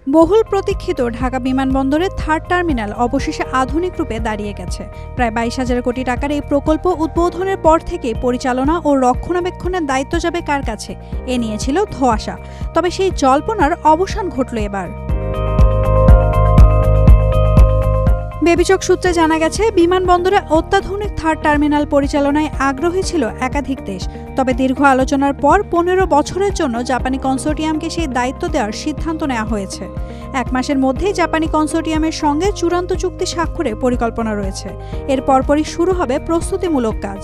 বহুল প্রতীক্ষিত ঢাকা বিমানবন্দরের থার্ড টার্মিনাল অবশেষে আধুনিক রূপে দাঁড়িয়ে গেছে। প্রায় 22,000 কোটি টাকার এই প্রকল্প উদ্বোধনের পর থেকে পরিচালনা ও রক্ষণাবেক্ষণের দায়িত্ব যাবে কার কাছে, এ নিয়ে ছিল ধোঁয়াশা। তবে সেই জল্পনার অবসান ঘটল এবার। বেবিচক সূত্রে জানা গেছে, বিমানবন্দরে অত্যাধুনিক থার্ড টার্মিনাল পরিচালনায় আগ্রহী ছিল একাধিক দেশ। তবে দীর্ঘ আলোচনার পর 15 বছরের জন্য জাপানি কনসোর্টিয়ামকে সেই দায়িত্ব দেওয়ার সিদ্ধান্ত নেওয়া হয়েছে। 1 মাসের মধ্যেই জাপানি কনসোর্টিয়ামের সঙ্গে চূড়ান্ত চুক্তি স্বাক্ষরের পরিকল্পনা রয়েছে। এর পরপরই শুরু হবে প্রস্তুতিমূলক কাজ।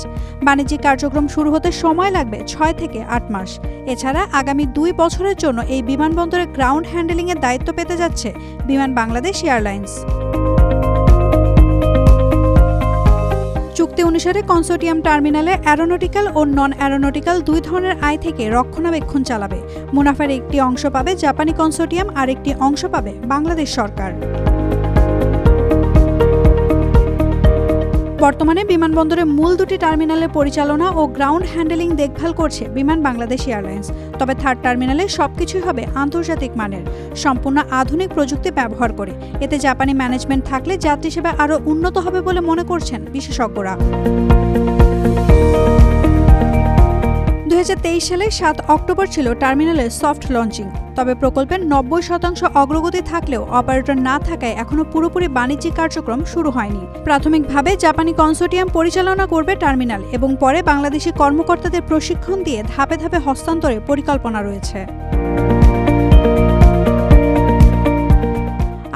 বাণিজ্যিক কার্যক্রম শুরু হতে সময় লাগবে 6 থেকে 8 মাস। এছাড়া আগামী 2 বছরের জন্য এই বিমানবন্দরের গ্রাউন্ড হ্যান্ডেলিংয়ের দায়িত্ব পেতে যাচ্ছে বিমান বাংলাদেশ এয়ারলাইন্স। চুক্তি অনুসারে কনসোর্টিয়াম টার্মিনালে অ্যারোনটিক্যাল ও নন অ্যারোনটিক্যাল 2 ধরনের আয় থেকে রক্ষণাবেক্ষণ চালাবে। মুনাফার একটি অংশ পাবে জাপানি কনসোর্টিয়াম, আর একটি অংশ পাবে বাংলাদেশ সরকার। বর্তমানে বিমানবন্দরের মূল 2টি টার্মিনালের পরিচালনা ও গ্রাউন্ড হ্যান্ডেলিং দেখভাল করছে বিমান বাংলাদেশ এয়ারলাইন্স। তবে থার্ড টার্মিনালে সবকিছুই হবে আন্তর্জাতিক মানের, সম্পূর্ণ আধুনিক প্রযুক্তি ব্যবহার করে। এতে জাপানি ম্যানেজমেন্ট থাকলে যাত্রী সেবা আরও উন্নত হবে বলে মনে করছেন বিশেষজ্ঞরা। 2023 সালে 7 অক্টোবর ছিল টার্মিনালের সফট লঞ্চিং। তবে প্রকল্পের 90% অগ্রগতি থাকলেও অপারেটর না থাকায় এখনও পুরোপুরি বাণিজ্যিক কার্যক্রম শুরু হয়নি। প্রাথমিকভাবে জাপানি কনসোর্টিয়াম পরিচালনা করবে টার্মিনাল এবং পরে বাংলাদেশি কর্মকর্তাদের প্রশিক্ষণ দিয়ে ধাপে ধাপে হস্তান্তরের পরিকল্পনা রয়েছে।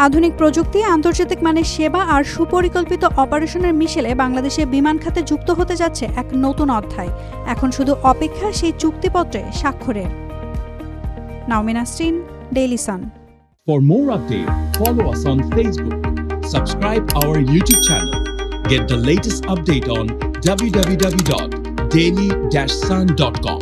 আধুনিক প্রযুক্তি, আন্তর্জাতিক মানের সেবা আর সুপরিকল্পিত অপারেশনের মিশেলে বাংলাদেশের বিমান খাতে যুক্ত হতে যাচ্ছে এক নতুন অধ্যায়। এখন শুধু অপেক্ষা সেই চুক্তিপত্রে স্বাক্ষরের। Naomin Asrin, Daily Sun. For more updates, follow us on Facebook, subscribe our YouTube channel, get the latest update on www.daily-sun.com.